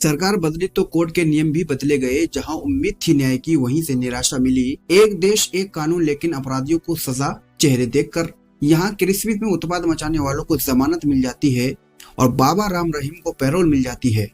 सरकार बदली तो कोर्ट के नियम भी बदले गए। जहां उम्मीद थी न्याय की, वहीं से निराशा मिली। एक देश एक कानून, लेकिन अपराधियों को सजा चेहरे देखकर। यहाँ क्रिसमस में उत्पाद मचाने वालों को जमानत मिल जाती है और बाबा राम रहीम को पैरोल मिल जाती है।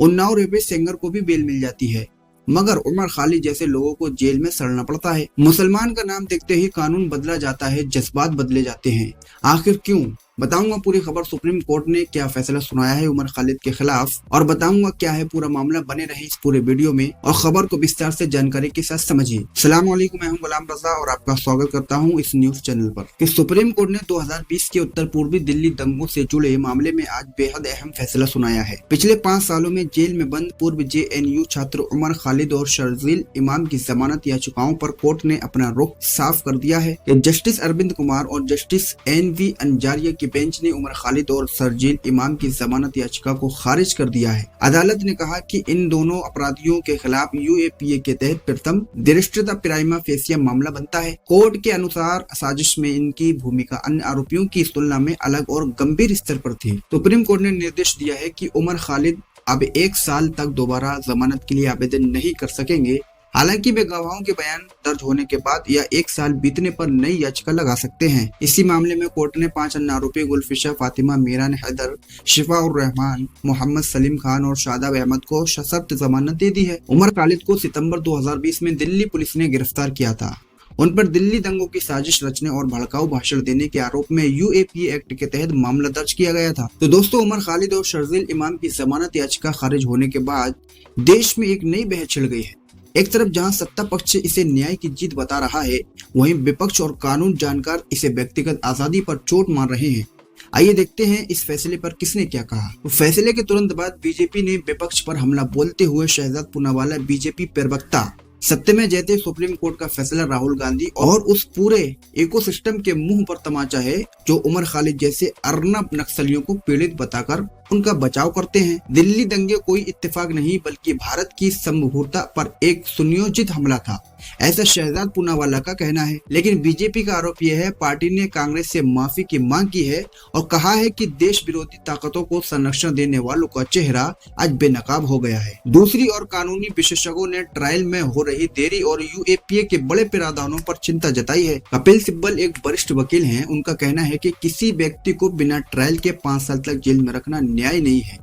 उन्नाव रेलवे सिंगर को भी बेल मिल जाती है, मगर उमर खालिद जैसे लोगों को जेल में सड़ना पड़ता है। मुसलमान का नाम देखते ही कानून बदला जाता है, जज्बात बदले जाते हैं। आखिर क्यों? बताऊंगा पूरी खबर। सुप्रीम कोर्ट ने क्या फैसला सुनाया है उमर खालिद के खिलाफ, और बताऊंगा क्या है पूरा मामला। बने रहे इस पूरे वीडियो में और खबर को विस्तार से जानकारी के साथ समझिए। सलाम वालेकुम, मैं हूं गुलाम रजा और आपका स्वागत करता हूं इस न्यूज चैनल पर। कि सुप्रीम कोर्ट ने 2020 के उत्तर पूर्वी दिल्ली दंगों से जुड़े मामले में आज बेहद अहम फैसला सुनाया है। पिछले 5 सालों में जेल में बंद पूर्व JNU छात्र उमर खालिद और शर्जील इमाम की जमानत याचिकाओं पर कोर्ट ने अपना रुख साफ कर दिया है। जस्टिस अरविंद कुमार और जस्टिस NV अंजारिया की बेंच ने उमर खालिद और शर्जील इमाम की जमानत याचिका को खारिज कर दिया है। अदालत ने कहा कि इन दोनों अपराधियों के खिलाफ UAPA के तहत प्रथम दृष्टता प्राइमा फेसिया मामला बनता है। कोर्ट के अनुसार साजिश में इनकी भूमिका अन्य आरोपियों की तुलना में अलग और गंभीर स्तर पर थी। सुप्रीम कोर्ट ने निर्देश दिया है कि उमर खालिद अब 1 साल तक दोबारा जमानत के लिए आवेदन नहीं कर सकेंगे। हालांकि वे गवाहों के बयान दर्ज होने के बाद या 1 साल बीतने पर नई याचिका लगा सकते हैं। इसी मामले में कोर्ट ने 5 अन्य आरोपी गुलफिशा फातिमा, मीरान हैदर, शिफा उर रहमान, मोहम्मद सलीम खान और शादाब अहमद को सशर्त जमानत दे दी है। उमर खालिद को सितंबर 2020 में दिल्ली पुलिस ने गिरफ्तार किया था। उन पर दिल्ली दंगों की साजिश रचने और भड़काऊ भाषण देने के आरोप में UAPA एक्ट के तहत मामला दर्ज किया गया था। तो दोस्तों, उमर खालिद और शर्जील इमाम की जमानत याचिका खारिज होने के बाद देश में एक नई बहस छिड़ गई है। एक तरफ जहां सत्ता पक्ष इसे न्याय की जीत बता रहा है, वहीं विपक्ष और कानून जानकार इसे व्यक्तिगत आजादी पर चोट मार रहे हैं। आइए देखते हैं इस फैसले पर किसने क्या कहा। तो फैसले के तुरंत बाद बीजेपी ने विपक्ष पर हमला बोलते हुए शहजाद पूनावाला बीजेपी प्रवक्ता सत्यमेव जयते सुप्रीम कोर्ट का फैसला राहुल गांधी और उस पूरे इकोसिस्टम के मुंह पर तमाचा है जो उमर खालिद जैसे अर्नब नक्सलियों को पीड़ित बताकर उनका बचाव करते हैं। दिल्ली दंगे कोई इत्तेफाक नहीं बल्कि भारत की संप्रभुता पर एक सुनियोजित हमला था, ऐसा शहजाद पूनावाला का कहना है। लेकिन बीजेपी का आरोप यह है पार्टी ने कांग्रेस से माफी की मांग की है और कहा है कि देश विरोधी ताकतों को संरक्षण देने वालों का चेहरा आज बेनकाब हो गया है। दूसरी ओर कानूनी विशेषज्ञों ने ट्रायल में हो रही देरी और UAPA के बड़े प्रावधानों पर चिंता जताई है। कपिल सिब्बल एक वरिष्ठ वकील हैं, उनका कहना है कि किसी व्यक्ति को बिना ट्रायल के 5 साल तक जेल में रखना न्याय नहीं है।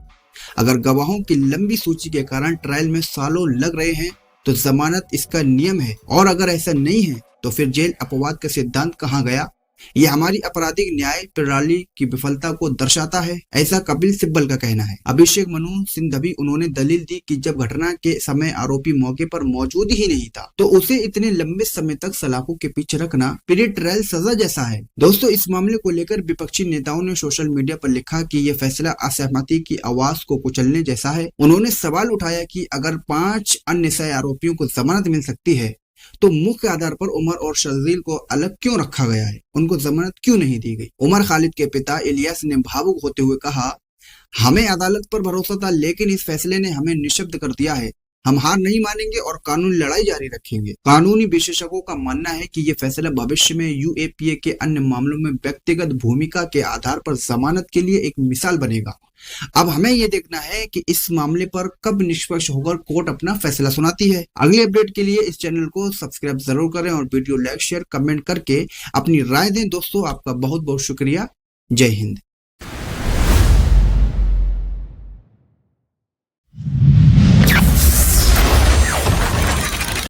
अगर गवाहों की लंबी सूची के कारण ट्रायल में सालों लग रहे हैं तो जमानत इसका नियम है, और अगर ऐसा नहीं है तो फिर जेल अपवाद का सिद्धांत कहाँ गया? ये हमारी आपराधिक न्याय प्रणाली की विफलता को दर्शाता है, ऐसा कपिल सिब्बल का कहना है। अभिषेक मनु सिंघवी उन्होंने दलील दी कि जब घटना के समय आरोपी मौके पर मौजूद ही नहीं था तो उसे इतने लंबे समय तक सलाखों के पीछे रखना प्री ट्रायल सजा जैसा है। दोस्तों, इस मामले को लेकर विपक्षी नेताओं ने सोशल मीडिया पर लिखा कि यह फैसला असहमति की आवाज को कुचलने जैसा है। उन्होंने सवाल उठाया कि अगर 5 अन्य 6 आरोपियों को जमानत मिल सकती है तो मुख्य आधार पर उमर और शर्जील को अलग क्यों रखा गया है, उनको जमानत क्यों नहीं दी गई? उमर खालिद के पिता इलियास ने भावुक होते हुए कहा, हमें अदालत पर भरोसा था लेकिन इस फैसले ने हमें निशब्द कर दिया है। हम हार नहीं मानेंगे और कानूनी लड़ाई जारी रखेंगे। कानूनी विशेषज्ञों का मानना है कि ये फैसला भविष्य में UAPA के अन्य मामलों में व्यक्तिगत भूमिका के आधार पर जमानत के लिए एक मिसाल बनेगा। अब हमें यह देखना है कि इस मामले पर कब निष्पक्ष होकर कोर्ट अपना फैसला सुनाती है। अगले अपडेट के लिए इस चैनल को सब्सक्राइब जरूर करें और वीडियो लाइक शेयर कमेंट करके अपनी राय दें। दोस्तों, आपका बहुत बहुत शुक्रिया। जय हिंद।